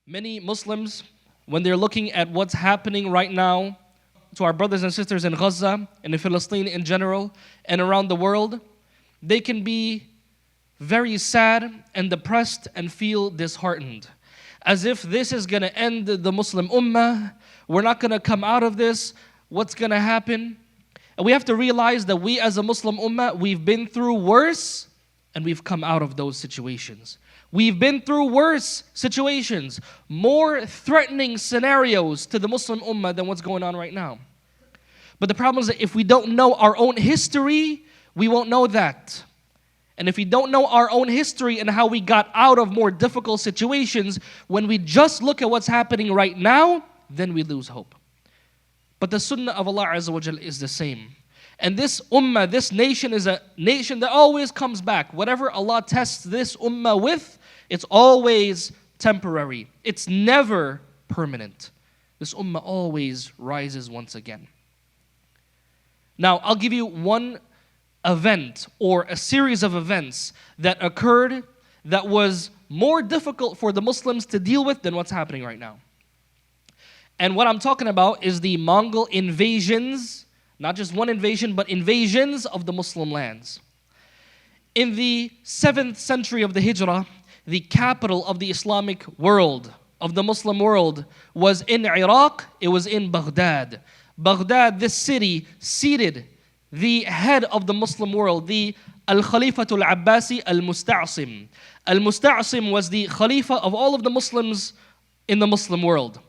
Many Muslims, when they're looking at what's happening right now to our brothers and sisters in Gaza and in Palestine in general and around the world, they can be very sad and depressed and feel disheartened. As if this is going to end the Muslim Ummah, we're not going to come out of this, what's going to happen? And we have to realize that we as a Muslim Ummah, we've been through worse and we've come out of those situations. We've been through worse situations, more threatening scenarios to the Muslim Ummah than what's going on right now. But the problem is that if we don't know our own history, we won't know that. And if we don't know our own history and how we got out of more difficult situations, when we just look at what's happening right now, then we lose hope. But the sunnah of Allah Azza wa Jal is the same. And this ummah, this nation is a nation that always comes back. Whatever Allah tests this ummah with, it's always temporary. It's never permanent. This ummah always rises once again. Now, I'll give you one event or a series of events that occurred that was more difficult for the Muslims to deal with than what's happening right now. And what I'm talking about is the Mongol invasions. Not just one invasion, but invasions of the Muslim lands. In the 7th century of the Hijrah, the capital of the Islamic world, of the Muslim world, was in Iraq. It was in Baghdad. Baghdad, this city, seated the head of the Muslim world, the Al-Khalifatul Abbasi Al-Musta'sim. Al-Musta'sim was the Khalifa of all of the Muslims in the Muslim world.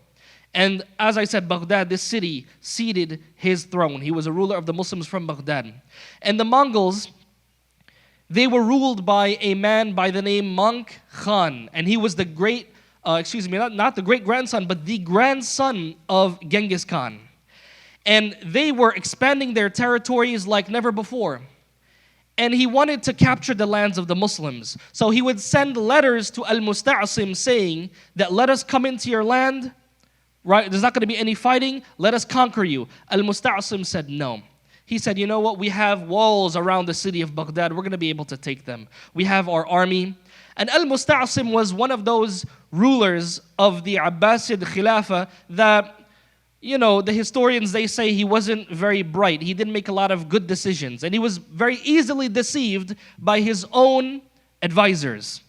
And as I said, Baghdad, this city, seated his throne. He was a ruler of the Muslims from Baghdad. And the Mongols, they were ruled by a man by the name Mongol Khan. And he was the great, not the great-grandson, but the grandson of Genghis Khan. And they were expanding their territories like never before. And he wanted to capture the lands of the Muslims. So he would send letters to Al-Musta'sim saying that, let us come into your land. Right? There's not going to be any fighting. Let us conquer you. Al-Musta'sim said no. He said, you know what? We have walls around the city of Baghdad. We're going to be able to take them. We have our army. And Al-Musta'sim was one of those rulers of the Abbasid Khilafah that, you know, the historians, they say he wasn't very bright. He didn't make a lot of good decisions. And he was very easily deceived by his own advisors.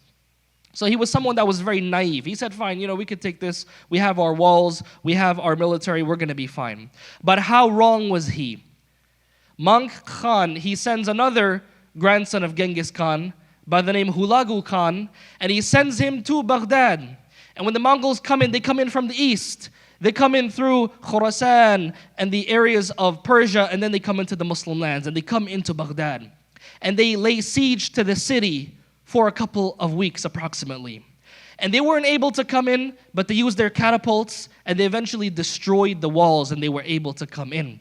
So he was someone that was very naive. He said, fine, you know, we could take this. We have our walls. We have our military. We're going to be fine. But how wrong was he? Mongol Khan, he sends another grandson of Genghis Khan by the name Hulagu Khan, and he sends him to Baghdad. And when the Mongols come in, they come in from the east. They come in through Khorasan and the areas of Persia, and then they come into the Muslim lands, and they come into Baghdad. And they lay siege to the city for a couple of weeks approximately. And they weren't able to come in, but they used their catapults, and they eventually destroyed the walls, and they were able to come in.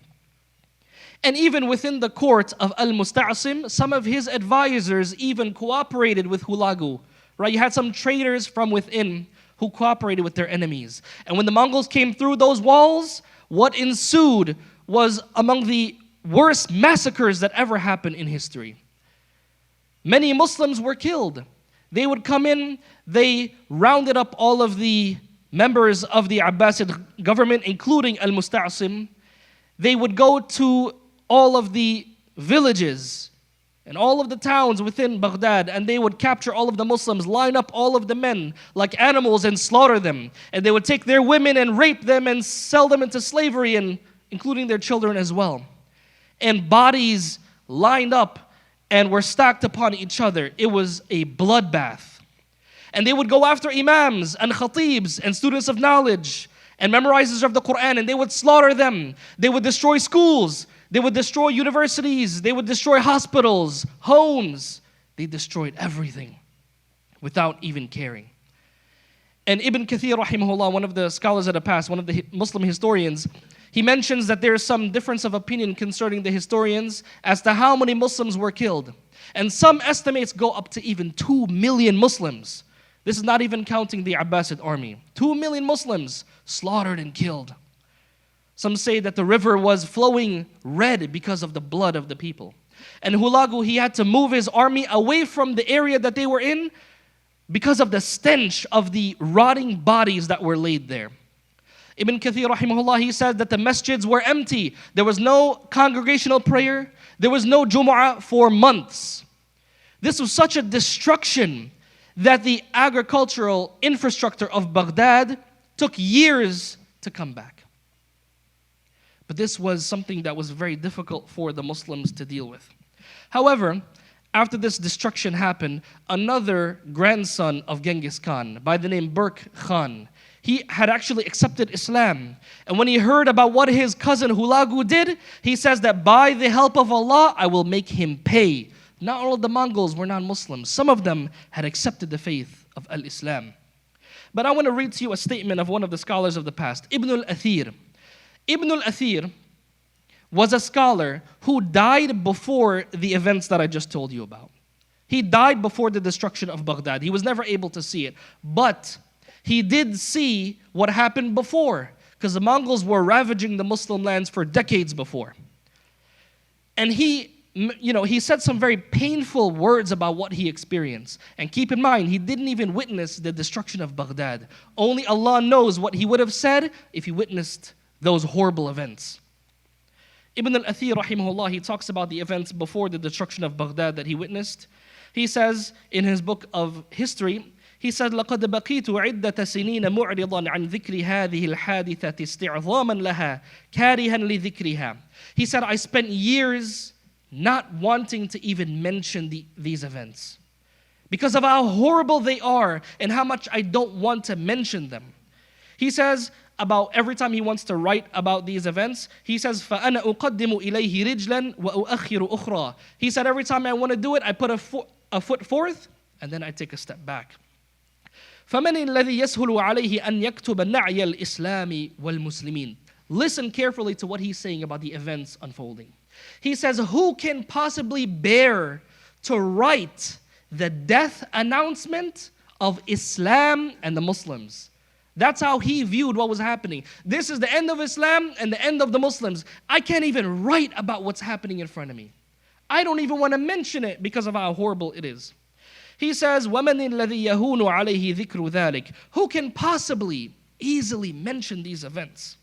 And even within the court of Al-Musta'sim, some of his advisors even cooperated with Hulagu. Right? You had some traitors from within who cooperated with their enemies. And when the Mongols came through those walls, what ensued was among the worst massacres that ever happened in history. Many Muslims were killed. They would come in, they rounded up all of the members of the Abbasid government, including Al-Musta'sim. They would go to all of the villages and all of the towns within Baghdad, and they would capture all of the Muslims, line up all of the men like animals and slaughter them. And they would take their women and rape them and sell them into slavery, and including their children as well. And bodies lined up and were stacked upon each other. It was a bloodbath. And they would go after imams and khatibs and students of knowledge and memorizers of the Quran, and they would slaughter them. They would destroy schools. They would destroy universities. They would destroy hospitals, homes. They destroyed everything without even caring. And Ibn Kathir, rahimahullah, one of the scholars of the past, one of the Muslim historians, he mentions that there is some difference of opinion concerning the historians as to how many Muslims were killed. And some estimates go up to even 2 million Muslims. This is not even counting the Abbasid army. 2 million Muslims slaughtered and killed. Some say that the river was flowing red because of the blood of the people. And Hulagu, he had to move his army away from the area that they were in because of the stench of the rotting bodies that were laid there. Ibn Kathir rahimahullah, he said that the masjids were empty. There was no congregational prayer. There was no Jumu'ah for months. This was such a destruction that the agricultural infrastructure of Baghdad took years to come back. But this was something that was very difficult for the Muslims to deal with. However, after this destruction happened, another grandson of Genghis Khan by the name Berk Khan, he had actually accepted Islam. And when he heard about what his cousin Hulagu did, he says that by the help of Allah, I will make him pay. Not all of the Mongols were non-Muslims. Some of them had accepted the faith of Al-Islam. But I want to read to you a statement of one of the scholars of the past, Ibn al-Athir. Ibn al-Athir was a scholar who died before the events that I just told you about. He died before the destruction of Baghdad. He was never able to see it. But he did see what happened before, because the Mongols were ravaging the Muslim lands for decades before. And he said some very painful words about what he experienced. And keep in mind, he didn't even witness the destruction of Baghdad. Only Allah knows what he would have said if he witnessed those horrible events. Ibn al-Athir rahimahullah, he talks about the events before the destruction of Baghdad that he witnessed. He says in his book of history, he said, لَقَدْ بَقِيتُ عِدَّةَ سِنِينَ مُعْرِضًا عَنْ ذِكْرِ هَذِهِ الْحَادِثَةِ اسْتِعْظَامًا لَهَا كَارِهًا لِذِكْرِهَا. He said, I spent years not wanting to even mention these events because of how horrible they are and how much I don't want to mention them. He says, about every time he wants to write about these events, he says, فَأَنَا أُقَدِّمُ إِلَيْهِ رِجْلًا وَأُؤَخِّرُ أُخْرَى. He said, every time I want to do it, I put a foot forth, and then I take a step back. فَمَنِ الَّذِي يَسْهُلُ عَلَيْهِ أَنْ يَكْتُبَ نَعْيَ الْإِسْلَامِ وَالْمُسْلِمِينَ. Listen carefully to what he's saying about the events unfolding. He says, who can possibly bear to write the death announcement of Islam and the Muslims? That's how he viewed what was happening. This is the end of Islam and the end of the Muslims. I can't even write about what's happening in front of me. I don't even want to mention it because of how horrible it is. He says, وَمَنِ الَّذِي يَهُونُ عَلَيْهِ ذِكْرُ ذَلِكَ. Who can possibly easily mention these events?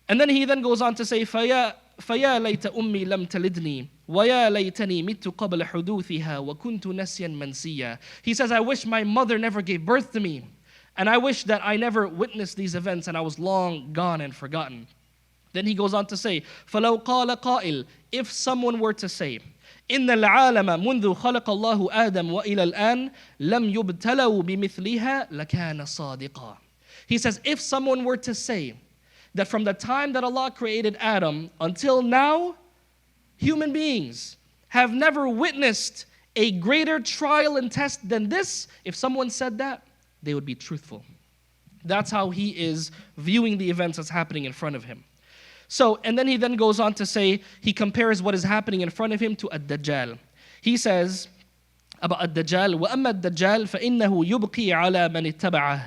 And then he goes on to say, فَيَا لَيْتَ أُمِّي لَمْ تَلِدْنِي وَيَا لَيْتَنِي مِتُّ قَبْلَ حُدُوثِهَا وَكُنْتُ نَسْيًا مَنْسِيًّا. He says, I wish my mother never gave birth to me. And I wish that I never witnessed these events and I was long gone and forgotten. Then he goes on to say, فَلَوْ قَالَ قَائِلٌ. If someone were to say, إِنَّ الْعَالَمَ مُنْذُ خَلَقَ اللَّهُ آدَمَ وَإِلَى الْآنِ لَمْ يُبْتَلَوْا بِمِثْلِهَا لَكَانَ صَادِقًا. He says, if someone were to say that from the time that Allah created Adam until now, human beings have never witnessed a greater trial and test than this, if someone said that, they would be truthful. That's how he is viewing the events that's happening in front of him. So, and then he goes on to say, he compares what is happening in front of him to Ad-Dajjal. He says about Ad-Dajjal, وَأَمَّا الدَّجَّالِ فَإِنَّهُ يُبْقِي عَلَى مَنِ اتَّبَعَهُ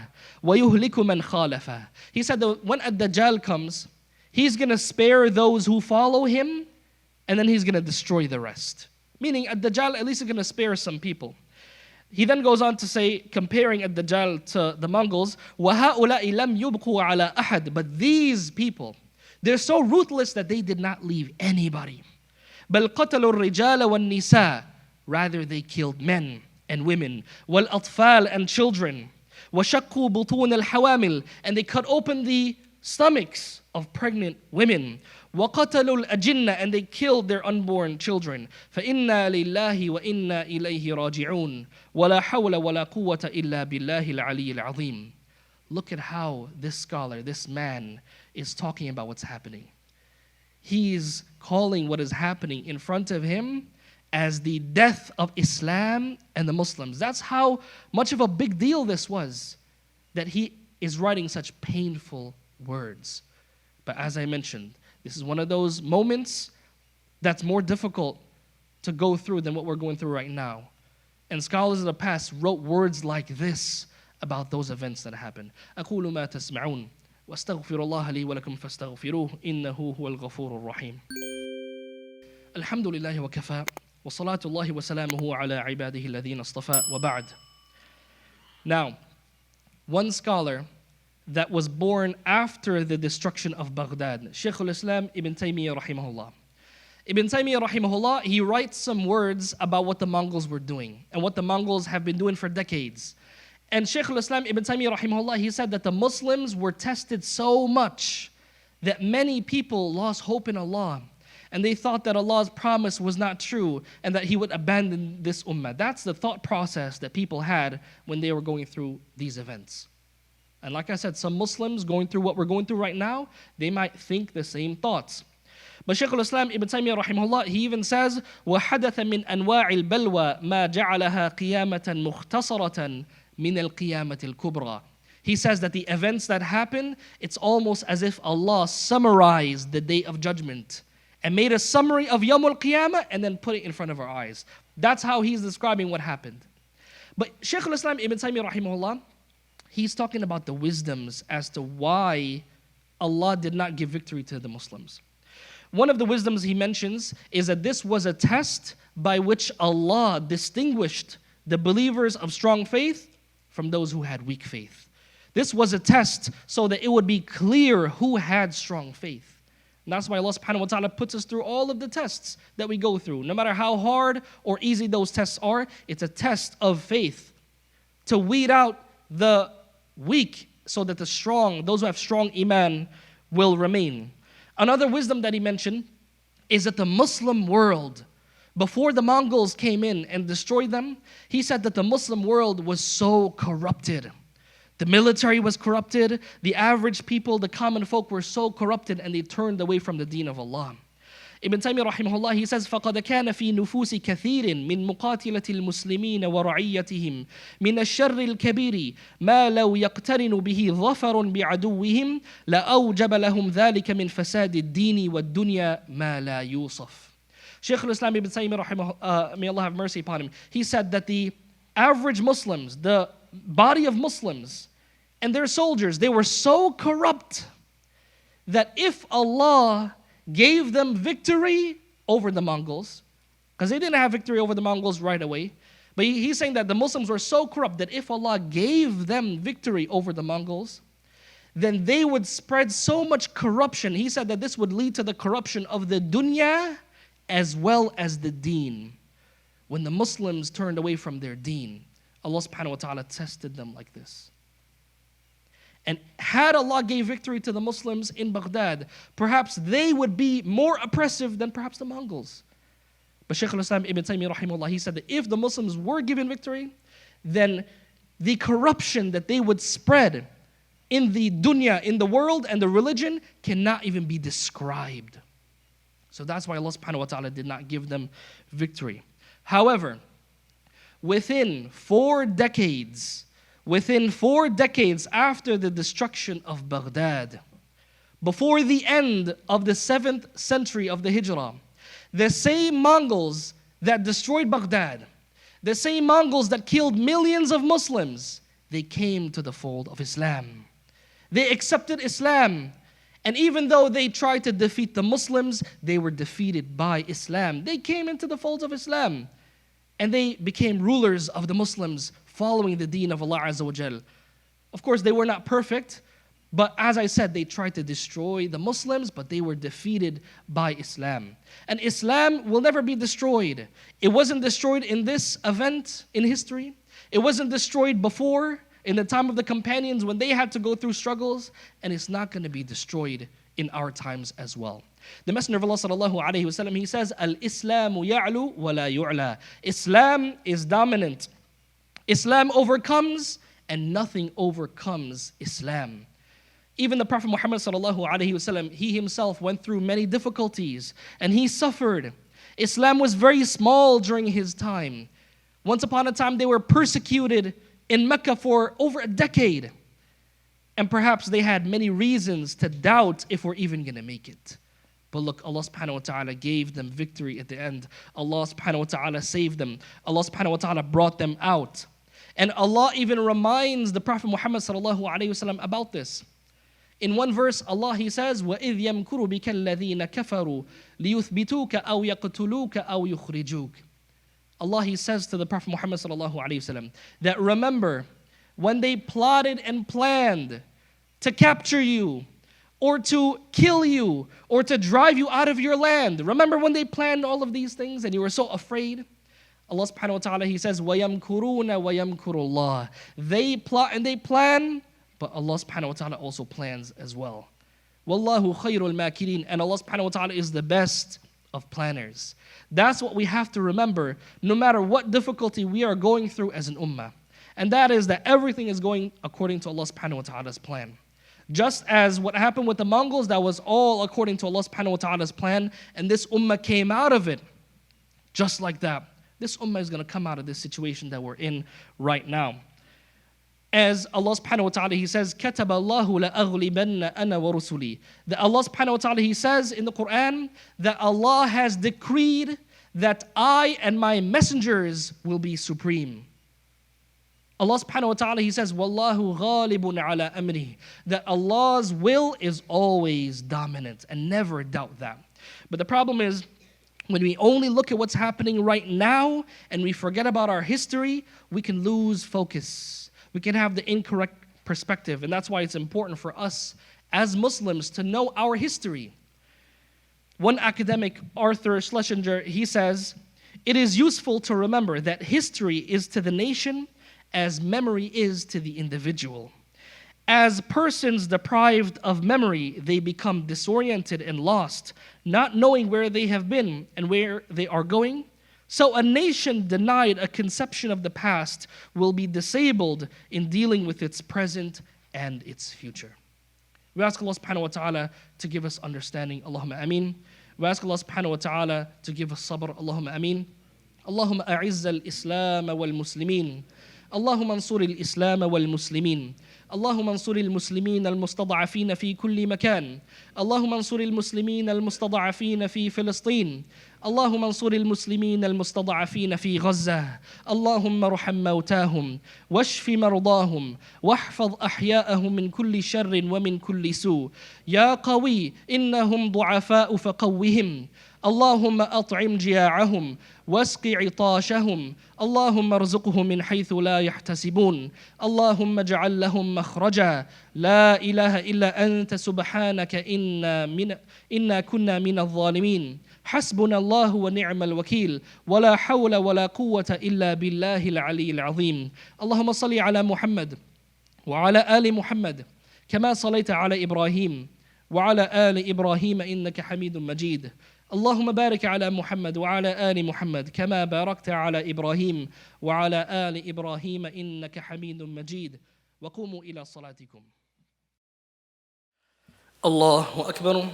وَيُهْلِكُ مَنْ خَالَفَهُ. He said that when Ad-Dajjal comes, he's going to spare those who follow him, and then he's going to destroy the rest. Meaning Ad-Dajjal at least is going to spare some people. He then goes on to say, comparing Ad-Dajjal to the Mongols, وَهَؤُلَاءِ لَمْ يُبْقُوا عَلَى أَحَدٍ. But these people, they're so ruthless that they did not leave anybody. بَلْ قَتَلُوا الرِّجَالَ وَالنِّسَاءَ. Rather, they killed men and women, وَالْأَطْفَالَ and children, وَشَقُّوا بُطُونَ الْحَوَامِلِ. And they cut open the stomachs of pregnant women. وَقَتَلُوا الْأَجِنَّةَ. And they killed their unborn children. فَإِنَّا لِلَّهِ وَإِنَّا إِلَيْهِ رَاجِعُونَ وَلَا حَوْلَ وَلَا قُوَّةَ إِلَّا بِاللَّهِ الْعَلِيِّ الْعَظِيمِ. Look at how this scholar, this man, is talking about what's happening. He's calling what is happening in front of him as the death of Islam and the Muslims. That's how much of a big deal this was, that he is writing such painful words. But as I mentioned, this is one of those moments that's more difficult to go through than what we're going through right now. And scholars of the past wrote words like this about those events that happened. أقول ما تسمعون واستغفر الله لي ولكم فاستغفروه إنه هو الغفور الرحيم. الحمد لله وكفى وصلاة الله وسلامه على عباده الذين اصطفى وبعد. Now, one scholar that was born after the destruction of Baghdad, Shaykh al-Islam Ibn Taymiyyah rahimahullah. Ibn Taymiyyah rahimahullah, he writes some words about what the Mongols were doing and what the Mongols have been doing for decades. And Shaykh al-Islam Ibn Taymiyyah rahimahullah, he said that the Muslims were tested so much that many people lost hope in Allah. And they thought that Allah's promise was not true and that He would abandon this ummah. That's the thought process that people had when they were going through these events. And like I said, some Muslims going through what we're going through right now, they might think the same thoughts. But Shaykh al-Islam Ibn Taymiyyah rahimahullah, he even says, وَحَدَثَ مِنْ أَنْوَاعِ الْبَلْوَى مَا جَعَلَهَا قِيَامَةً مُخْتَصَرَةً مِنَ الْقِيَامَةِ الْكُبْرَى. He says that the events that happen, it's almost as if Allah summarized the Day of Judgment and made a summary of Yawm al-Qiyamah and then put it in front of our eyes. That's how he's describing what happened. But Shaykh al-Islam Ibn Taymiyyah rahimahullah, he's talking about the wisdoms as to why Allah did not give victory to the Muslims. One of the wisdoms he mentions is that this was a test by which Allah distinguished the believers of strong faith from those who had weak faith. This was a test so that it would be clear who had strong faith. And that's why Allah subhanahu wa ta'ala puts us through all of the tests that we go through. No matter how hard or easy those tests are, it's a test of faith to weed out the weak so that the strong, those who have strong iman, will remain. Another wisdom that he mentioned is that the Muslim world, before the Mongols came in and destroyed them, he said that the Muslim world was so corrupted. The military was corrupted, the average people, the common folk were so corrupted and they turned away from the deen of Allah. Ibn Taymiyyah rahimahullah, he says, فَقَدْ كَانَ فِي نُفُوسِ كَثِيرٍ مِّن مُقَاتِلَةِ الْمُسْلِمِينَ وَرَعِيَّتِهِمْ مِنَ الشَّرِّ الْكَبِيرِ مَا لَوْ يَقْتَرِنُ بِهِ ظَفَرٌ بِعَدُوِّهِمْ لَأَوْجَبَ لَهُمْ ذَلِكَ مِنْ فَسَادِ الدِّينِ وَالدُّنْيَا مَا لَا يُوصَفُ. Shaykh al-Islam Ibn Taymiyyah rahimahullah, may Allah have mercy upon him, he said that the average Muslims, the body of Muslims, and their soldiers, they were so corrupt that if Allah gave them victory over the Mongols, because they didn't have victory over the Mongols right away, but he's saying that the Muslims were so corrupt that if Allah gave them victory over the Mongols, then they would spread so much corruption. He said that this would lead to the corruption of the dunya as well as the deen. When the Muslims turned away from their deen, Allah subhanahu wa ta'ala tested them like this. And had Allah gave victory to the Muslims in Baghdad, perhaps they would be more oppressive than perhaps the Mongols. But Shaykh al-Islam Ibn Taymiyyah rahimahullah, he said that if the Muslims were given victory, then the corruption that they would spread in the dunya, in the world and the religion cannot even be described. So that's why Allah subhanahu wa ta'ala did not give them victory. However, within 4 decades after the destruction of Baghdad, before the end of the 7th century of the Hijrah, the same Mongols that destroyed Baghdad, the same Mongols that killed millions of Muslims, they came to the fold of Islam. They accepted Islam. And even though they tried to defeat the Muslims, they were defeated by Islam. They came into the folds of Islam. And they became rulers of the Muslims, following the deen of Allah Azza wa Jal. Of course, they were not perfect, but as I said, they tried to destroy the Muslims, but they were defeated by Islam. And Islam will never be destroyed. It wasn't destroyed in this event in history. It wasn't destroyed before, in the time of the companions when they had to go through struggles, and it's not going to be destroyed in our times as well. The Messenger of Allah sallallahu alaihi wasallam, he says, Al-Islamu ya'lu wa la yu'la. Islam is dominant. Islam overcomes, and nothing overcomes Islam. Even the Prophet Muhammad sallallahu alaihi wasallam, he himself went through many difficulties, and he suffered. Islam was very small during his time. Once upon a time, they were persecuted in Mecca for over a decade. And perhaps they had many reasons to doubt if we're even going to make it. But look, Allah subhanahu wa ta'ala gave them victory at the end. Allah subhanahu wa ta'ala saved them. Allah subhanahu wa ta'ala brought them out. And Allah even reminds the Prophet Muhammad sallallahu alayhi wa sallam about this. In one verse, Allah, He says, وَإِذْ يَمْكُرُ بِكَ الَّذِينَ كَفَرُوا لِيُثْبِتُوكَ أَوْ يَقْتُلُوكَ أَوْ يُخْرِجُوكَ. Allah, He says to the Prophet Muhammad sallallahu alayhi wa sallam that remember when they plotted and planned to capture you, or to kill you, or to drive you out of your land. Remember when they planned all of these things and you were so afraid? Allah subhanahu wa ta'ala, He says, وَيَمْكُرُونَ وَيَمْكُرُ اللَّهِ. They plot and they plan, but Allah subhanahu wa ta'ala also plans as well. وَاللَّهُ خَيْرُ الْمَاكِرِينَ. And Allah subhanahu wa ta'ala is the best of planners. That's what we have to remember, no matter what difficulty we are going through as an ummah. And that is that everything is going according to Allah subhanahu wa ta'ala's plan. Just as what happened with the Mongols, that was all according to Allah subhanahu wa ta'ala's plan, and this ummah came out of it. Just like that. This ummah is going to come out of this situation that we're in right now. As Allah subhanahu wa ta'ala, He says, كَتَبَ اللَّهُ لَأَغْلِبَنَّ أَنَا وَرُسُلِي. That Allah subhanahu wa ta'ala, He says in the Quran, that Allah has decreed that I and my messengers will be supreme. Allah subhanahu wa ta'ala, He says, وَاللَّهُ غَالِبٌ عَلَىٰ أَمْرِهِ. That Allah's will is always dominant, and never doubt that. But the problem is, when we only look at what's happening right now, and we forget about our history, we can lose focus. We can have the incorrect perspective, and that's why it's important for us as Muslims to know our history. One academic, Arthur Schlesinger, he says, it is useful to remember that history is to the nation as memory is to the individual. As persons deprived of memory, they become disoriented and lost, not knowing where they have been and where they are going. So a nation denied a conception of the past will be disabled in dealing with its present and its future. We ask Allah subhanahu wa ta'ala to give us understanding. Allahumma ameen. We ask Allah subhanahu wa ta'ala to give us sabr. Allahumma ameen. Allahumma a'izz al-Islam wal-Muslimin. Allahumma ansur al-Islam wal-Muslimin. اللهم انصر المسلمين المستضعفين في كل مكان. اللهم انصر المسلمين المستضعفين في فلسطين. اللهم انصر المسلمين المستضعفين في غزة. اللهم ارحم موتاهم واشف مرضاهم واحفظ أحياءهم من كل شر ومن كل سوء. يا قوي إنهم ضعفاء فقوهم. اللهم أطعم جياعهم واسق عطاشهم. اللهم ارزقهم من حيث لا يحتسبون. اللهم اجعل لهم مخرجا. لا إله إلا أنت سبحانك إنا كنا من الظالمين. حسبنا الله ونعم الوكيل. ولا حول ولا قوة إلا بالله العلي العظيم. اللهم صل على محمد وعلى آل محمد كما صليت على إبراهيم وعلى آل إبراهيم إنك حميد مجيد. اللهم بارك على محمد وعلى آل محمد كما باركت على إبراهيم وعلى آل إبراهيم إنك حميد مجيد. وقوموا إلى صلاتكم. الله أكبر.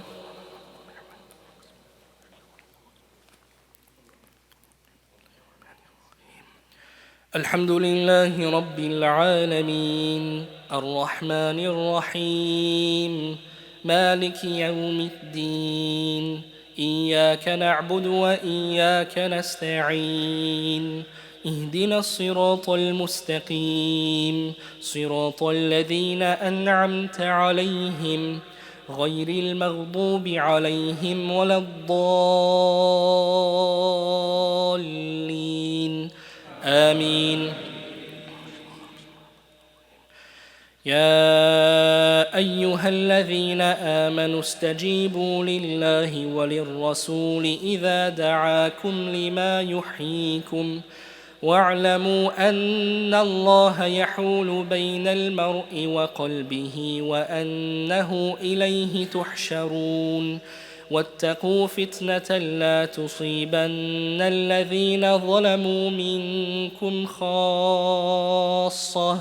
الحمد لله رب العالمين الرحمن الرحيم مالك يوم الدين إياك نعبد وإياك نستعين اهدنا الصراط المستقيم صراط الذين أنعمت عليهم غير المغضوب عليهم ولا الضالين آمين. يا أيها الذين آمنوا استجيبوا لله وللرسول إذا دعاكم لما يحييكم واعلموا أن الله يحول بين المرء وقلبه وأنه إليه تحشرون. واتقوا فتنة لا تصيبن الذين ظلموا منكم خاصة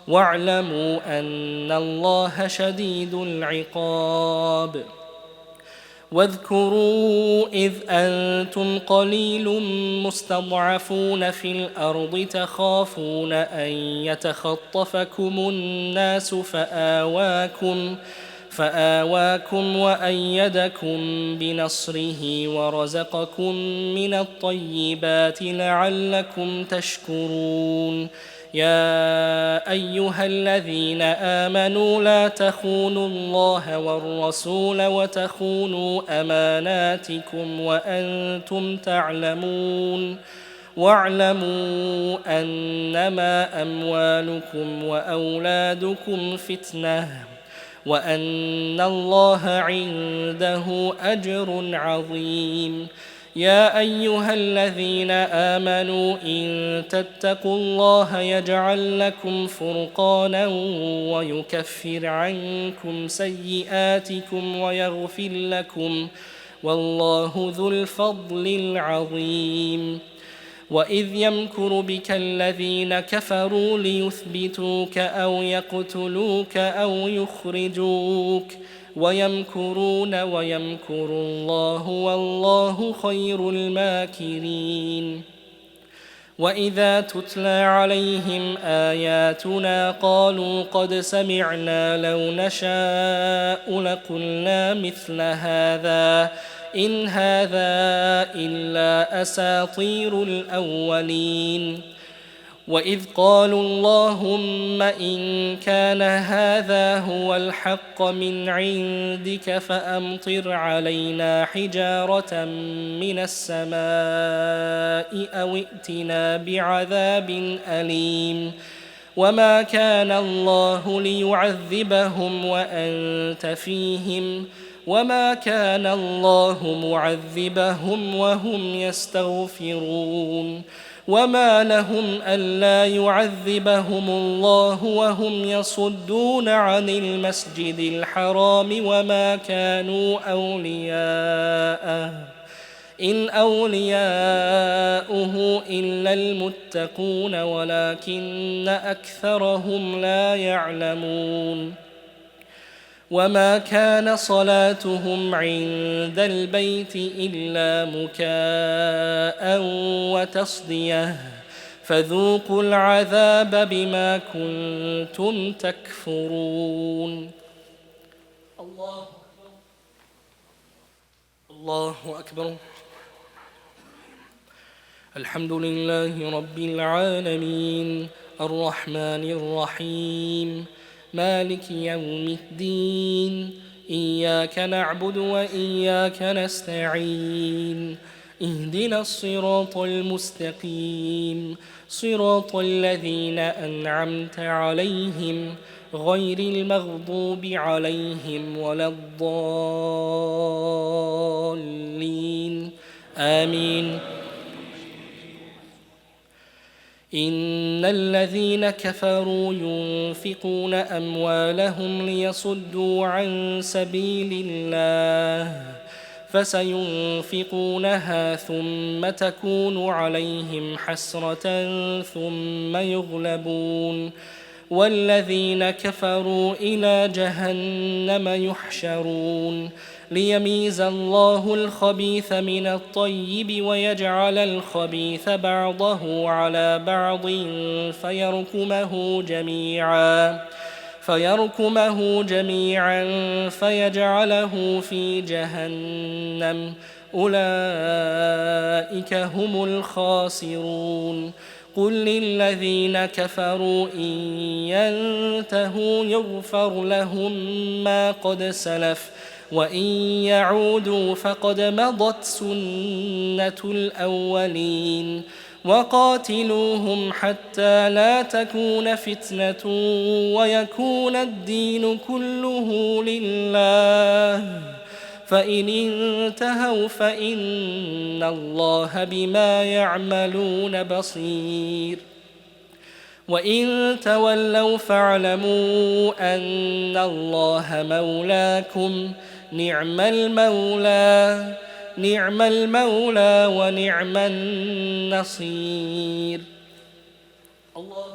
واعلموا أن الله شديد العقاب. واذكروا إذ أنتم قليل مستضعفون في الأرض تخافون أن يتخطفكم الناس فآواكم وأيدكم بنصره ورزقكم من الطيبات لعلكم تشكرون. يا أيها الذين آمنوا لا تخونوا الله والرسول وتخونوا أماناتكم وأنتم تعلمون. واعلموا أنما أموالكم وأولادكم فتنة وأن الله عنده أجر عظيم. يا أيها الذين آمنوا إن تتقوا الله يجعل لكم فرقانا ويكفر عنكم سيئاتكم ويغفر لكم والله ذو الفضل العظيم. وإذ يمكر بك الذين كفروا ليثبتوك أو يقتلوك أو يخرجوك ويمكرون ويمكر الله والله خير الماكرين. وإذا تتلى عليهم آياتنا قالوا قد سمعنا لو نشاء لقلنا مثل هذا إن هذا إلا أساطير الأولين. وإذ قالوا اللهم إن كان هذا هو الحق من عندك فأمطر علينا حجارة من السماء أو ائتنا بعذاب أليم. وما كان الله ليعذبهم وأنت فيهم وما كان الله معذبهم وهم يستغفرون. وما لهم ألا يعذبهم الله وهم يصدون عن المسجد الحرام وما كانوا أولياءه إن أولياؤه إلا المتقون ولكن أكثرهم لا يعلمون. وما كان صلاتهم عند البيت إلا مكاء وتصدية فذوقوا العذاب بما كنتم تكفرون. الله أكبر. الحمد لله رب العالمين الرحمن الرحيم مالك يوم الدين إياك نعبد وإياك نستعين اهدنا الصراط المستقيم صراط الذين أنعمت عليهم غير المغضوب عليهم ولا الضالين آمين. إن الذين كفروا ينفقون أموالهم ليصدوا عن سبيل الله فسينفقونها ثم تكون عليهم حسرة ثم يغلبون والذين كفروا إلى جهنم يحشرون ليميز الله الخبيث من الطيب ويجعل الخبيث بعضه على بعض فيركمه جميعا فيجعله في جهنم أولئك هم الخاسرون. قل للذين كفروا إن ينتهوا يغفر لهم ما قد سلف وإن يعودوا فقد مضت سنة الأولين وقاتلوهم حتى لا تكون فتنة ويكون الدين كله لله فإن انتهوا فإن الله بما يعملون بصير. وإن تولوا فاعلموا أن الله مولاكم نعم المولى ونعم النصير. الله